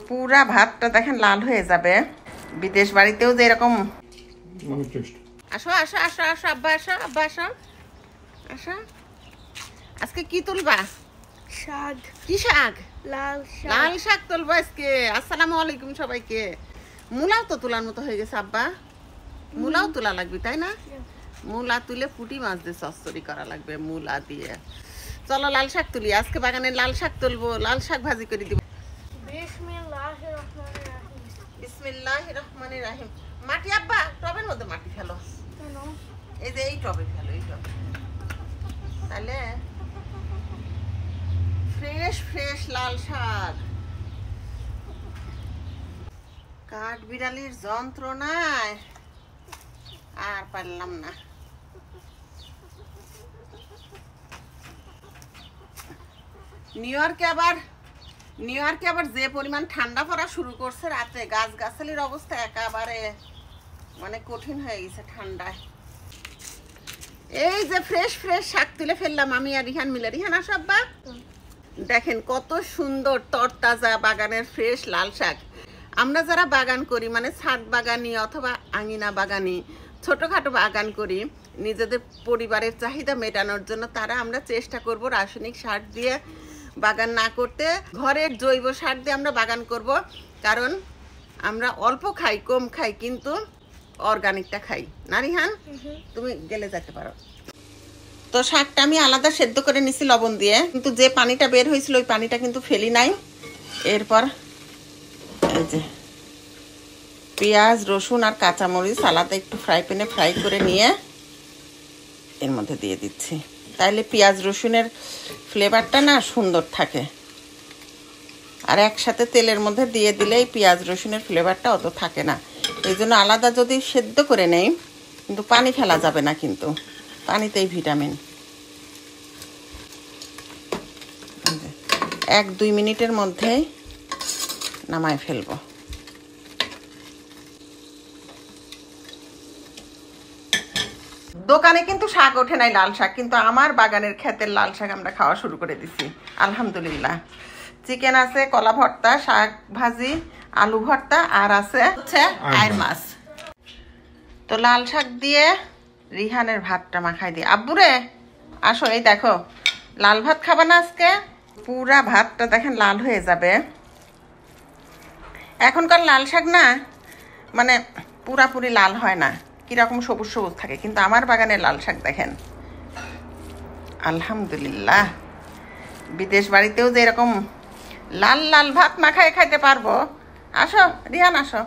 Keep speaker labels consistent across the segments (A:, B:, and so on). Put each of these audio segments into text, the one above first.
A: পুরা ভাতটা দেখেন লাল হয়ে যাবে। বিদেশ বাড়িতেও যে এরকম। আসো আসো আসো আসো আব্বা আসো আব্বা আসো আসো। আজকে কি তুলবা?
B: শাক।
A: কি শাক?
B: লাল শাক।
A: লাল শাক তুলবো আজকে। আসসালামু আলাইকুম সবাইকে। মূলাও তো তোলার মতো হয়ে গেছে আব্বা, মূলাও তোলা লাগবে তাই না? মূলা তুলে পুঁটি মাছ দিয়ে চচ্চড়ি করা লাগবে মূলা দিয়ে। চলো লাল শাক তুলি, আজকে বাগানে লাল শাক তুলবো, লাল শাক ভাজি করে দিব। বিসমিল্লাহির রহমানির রহিম। মাটি আব্বা টবের মধ্যে মাটি ফেলো, এই যে এই টবে ফেলো, এই টবে। তাহলে ফ্রেশ ফ্রেশ লাল শাক। কাঠ বিড়ালির যন্ত্রণায় আর পারলাম না। নিউ ইয়র্কে আবার যে পরিমাণ ঠান্ডা পড়া শুরু করছে রাতে, গাছগাছালির অবস্থা একেবারে মানে কঠিন হয়ে গেছে ঠান্ডায়। এই যে ফ্রেশ ফ্রেশ শাক তুলে ফেললাম আমি আর রিহান মিলে। রিহান আসো আব্বা। দেখেন কত সুন্দর তরতাজা বাগানের ফ্রেশ লাল শাক। আমরা যারা বাগান করি মানে ছাদ বাগানি অথবা আঙিনা বাগানি, ছোটখাটো বাগান করি নিজেদের পরিবারের চাহিদা মেটানোর জন্য, তারা আমরা চেষ্টা করব রাসায়নিক সার দিয়ে বাগান না করতে, ঘরের জৈব সার দিয়ে আমরা বাগান করব। কারণ আমরা অল্প খাই, কম খাই, কিন্তু অর্গানিকটা খাই না রিহান? তুমি গেলে যেতে পারো। তো শাকটা আমি আলাদা সেদ্ধ করে নিছি লবণ দিয়ে, কিন্তু যে পানিটা বের হয়েছিল ওই পানিটা কিন্তু ফেলি নাই। এরপর এই যে পেঁয়াজ রসুন আর কাঁচামরিচ আলাদা একটু ফ্রাই প্যানে ফ্রাই করে নিয়ে এর মধ্যে দিয়ে দিচ্ছি। তাইলে পেঁয়াজ রসুনের ফ্লেভারটা না সুন্দর থাকে। আর একসাথে তেলের মধ্যে দিয়ে দিলেই পেঁয়াজ রসুনের ফ্লেভারটা অত থাকে না। এই জন্য আলাদা যদি সেদ্ধ করে নেই, কিন্তু পানি ফেলা যাবে না, কিন্তু পানিতেই ভিটামিন। 1-2 মিনিটের মধ্যেই নামায় ফেলবো। দোকানে কিন্তু শাক ওঠে নাই লাল শাক, কিন্তু আমার বাগানের ক্ষেতের লাল শাক আমরা খাওয়া শুরু করে দিছি আলহামদুলিল্লাহ। চিকেন আছে, কলা ভর্তা, শাক ভাজি, আলু ভর্তা, আর আছে হচ্ছে আইর মাছ। তো লাল শাক দিয়ে রিহানের ভাতটা মাখাই দিই। আব্বুরে আসো, এই দেখো লাল ভাত খাবা না আজকে? পুরা ভাতটা দেখেন লাল হয়ে যাবে। এখনকার লাল শাক না মানে পুরাপুরি লাল হয় না, কিরকম সবুজ সবুজ থাকে, কিন্তু আমার বাগানের লাল শাক দেখেন আলহামদুলিল্লাহ। বিদেশ বাড়িতেও যে এরকম লাল লাল ভাত মাখায় খাইতে পারবো। আসো রিহান আসো,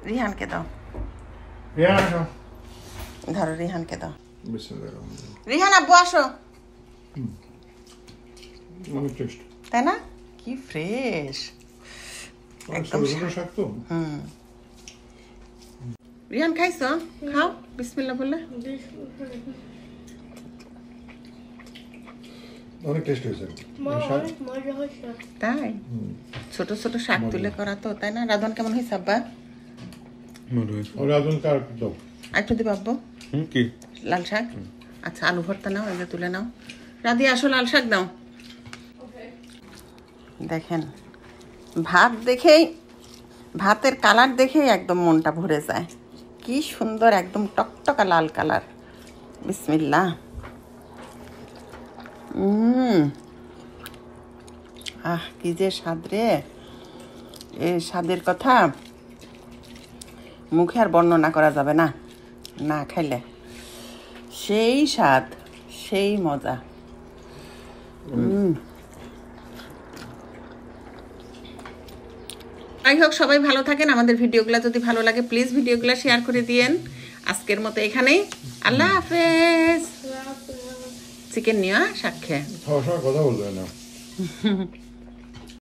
A: রিহানকে দাও, ধরো রিহানকে দাও। রিহান আব্বু আসো। তাই না? কি ফ্রেশ একদম। রিহান খাইছো? খাও বিসমিল্লাহ বলে।
C: অনেক টেস্ট হয়েছে,
A: তাই ছোট ছোট শাক তুলে করা তো, তাই না? রাধন কেমন হয়েছে আব্বা? একটু দিবা আব্বু কি লাল শাক? আচ্ছা আলু ভর্তা নাও, এই যে তুলে নাও। রাধি আসো লাল শাক দাও। দেখেন ভাত দেখেই, ভাতের কালার দেখেই একদম মনটা ভরে যায়। কি সুন্দর একদম টকটকা লাল কালার। বিসমিল্লাহ। আহ কি যে স্বাদ রে! এই স্বাদের কথা মুখে আর বর্ণনা করা যাবে না, না খাইলে। সেই স্বাদ, সেই মজা। যাই হোক, সবাই ভালো থাকেন। আমাদের ভিডিওগুলো যদি ভালো লাগে প্লিজ ভিডিওগুলো শেয়ার করে দিয়েন। আজকের মতো এখানেই, আল্লাহ হাফেজ। চিকেন নিয়ে শাক খেয়ে
C: কথা বলবে না।